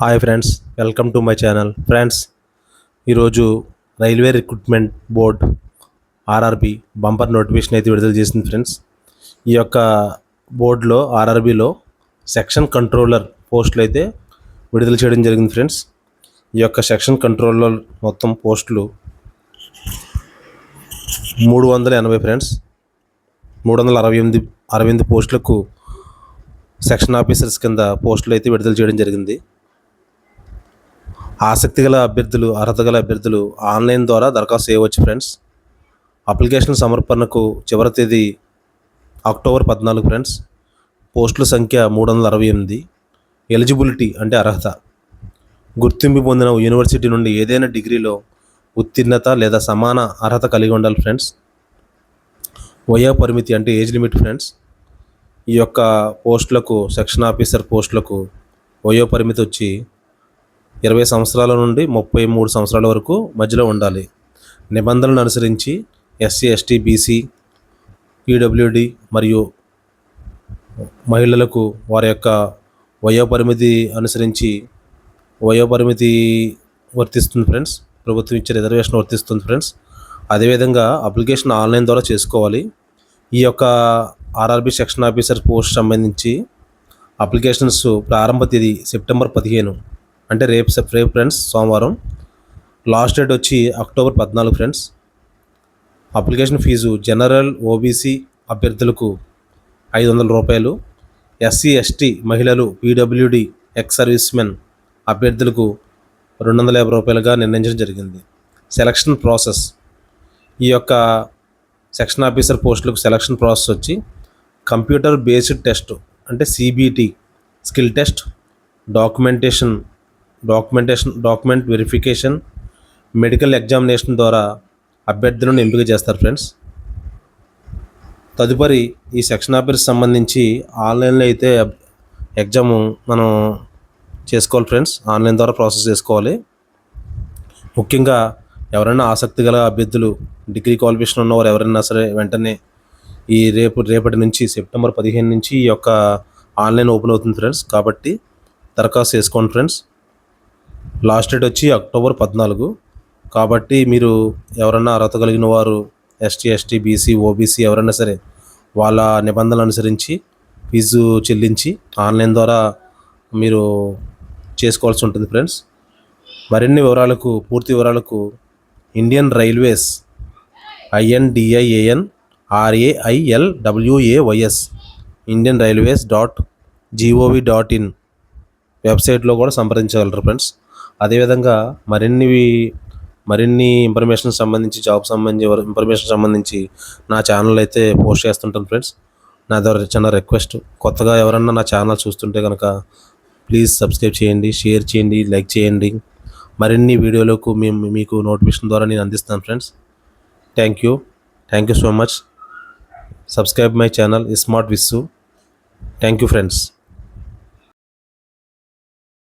Hi friends, welcome to my channel. Friends, ఈరోజు railway recruitment board RRB bumper notification అయితే విడుదల చేసింది friends. ఈ యొక్క బోర్డులో ఆర్ఆర్బిలో సెక్షన్ కంట్రోలర్ పోస్టులు అయితే విడుదల చేయడం జరిగింది ఫ్రెండ్స్. ఈ యొక్క సెక్షన్ కంట్రోలర్ మొత్తం పోస్టులు 380 ఫ్రెండ్స్. 368 పోస్టులకు సెక్షన్ ఆఫీసర్స్ కింద పోస్టులు అయితే విడుదల చేయడం జరిగింది. ఆసక్తి గల అభ్యర్థులు, అర్హత గల అభ్యర్థులు ఆన్లైన్ ద్వారా దరఖాస్తు చేయవచ్చు ఫ్రెండ్స్. అప్లికేషన్ సమర్పణకు చివరి తేదీ అక్టోబర్ 14 ఫ్రెండ్స్. పోస్టుల సంఖ్య 368. ఎలిజిబిలిటీ అంటే అర్హత, గుర్తింపు పొందిన యూనివర్సిటీ నుండి ఏదైనా డిగ్రీలో ఉత్తీర్ణత లేదా సమాన అర్హత కలిగి ఉండాలి ఫ్రెండ్స్. వయో పరిమితి అంటే ఏజ్ లిమిట్ ఫ్రెండ్స్. ఈ యొక్క పోస్టులకు, సెక్షన్ ఆఫీసర్ పోస్టులకు వయో పరిమితి వచ్చి 20 సంవత్సరాల నుండి 33 సంవత్సరాల వరకు మధ్యలో ఉండాలి. నిబంధనలను అనుసరించి ఎస్సీ, ఎస్టీ, బీసీ, పీడబ్ల్యూడి మరియు మహిళలకు వారి యొక్క వయోపరిమితి అనుసరించి వయోపరిమితి వర్తిస్తుంది ఫ్రెండ్స్. ప్రభుత్వం ఇచ్చే రిజర్వేషన్ వర్తిస్తుంది ఫ్రెండ్స్. అదేవిధంగా అప్లికేషన్ ఆన్లైన్ ద్వారా చేసుకోవాలి. ఈ యొక్క ఆర్ఆర్బి సెక్షన్ ఆఫీసర్ పోస్ట్ సంబంధించి అప్లికేషన్స్ ప్రారంభ తేదీ సెప్టెంబర్ 15, అంటే రేపు ఫ్రెండ్స్, సోమవారం. లాస్ట్ డేట్ వచ్చి October 14 friends. Application fee general, OBC అభ్యర్థులకు 500 రూపాయలు, ఎస్సీ, ఎస్టీ, మహిళలు, పీడబ్ల్యూడి, ఎక్స్ సర్వీస్మెన్ అభ్యర్థులకు 250 రూపాయలుగా నిర్ణయించడం జరిగింది. సెలక్షన్ ప్రాసెస్, ఈ యొక్క సెక్షన్ ఆఫీసర్ పోస్టులకు సెలక్షన్ ప్రాసెస్ వచ్చి కంప్యూటర్ బేస్డ్ టెస్ట్ అంటే CBT, skill test, document verification, medical examination ద్వారా అభ్యర్థులను ఎంపిక చేస్తారు ఫ్రెండ్స్. తదుపరి ఈ సెక్షన్ ఆఫీసర్ సంబంధించి ఆన్లైన్లో అయితే ఎగ్జామ్ మనం చేసుకోవాలి ఫ్రెండ్స్. ఆన్లైన్ ద్వారా ప్రాసెస్ చేసుకోవాలి. ముఖ్యంగా ఎవరైనా ఆసక్తి గల అభ్యర్థులు, డిగ్రీ క్వాలిఫికేషన్ ఉన్నవారు ఎవరైనా సరే వెంటనే ఈ రేపటి నుంచి సెప్టెంబర్ 15 నుంచి ఈ యొక్క ఆన్లైన్ ఓపెన్ అవుతుంది ఫ్రెండ్స్. కాబట్టి దరఖాస్తు చేసుకోండి ఫ్రెండ్స్. లాస్ట్ డేట్ వచ్చి అక్టోబర్ 14. కాబట్టి మీరు ఎవరన్నా అర్హత కలిగిన వారు ఎస్టీ, ఎస్టీ, బీసీ, ఓబీసీ ఎవరైనా సరే వాళ్ళ నిబంధనలు అనుసరించి ఫీజు చెల్లించి ఆన్లైన్ ద్వారా మీరు చేసుకోవాల్సి ఉంటుంది ఫ్రెండ్స్. మరిన్ని వివరాలకు, పూర్తి వివరాలకు ఇండియన్ రైల్వేస్ INDIANRAILWAYS indianrailways.gov.in వెబ్సైట్లో కూడా సంప్రదించగలరు ఫ్రెండ్స్. అదేవిధంగా మరిన్ని ఇన్ఫర్మేషన్ సంబంధించి, జాబ్ సంబంధించి ఇన్ఫర్మేషన్ సంబంధించి నా ఛానల్ అయితే పోస్ట్ చేస్తుంటాను ఫ్రెండ్స్. నా ద్వారా చిన్న రిక్వెస్ట్, కొత్తగా ఎవరన్నా నా ఛానల్ చూస్తుంటే కనుక ప్లీజ్ సబ్స్క్రైబ్ చేయండి, షేర్ చేయండి, లైక్ చేయండి. మరిన్ని వీడియోలకు మీకు నోటిఫికేషన్ ద్వారా నేను అందిస్తాను friends. Thank you so much. Subscribe my channel smart Vissu. Thank you friends.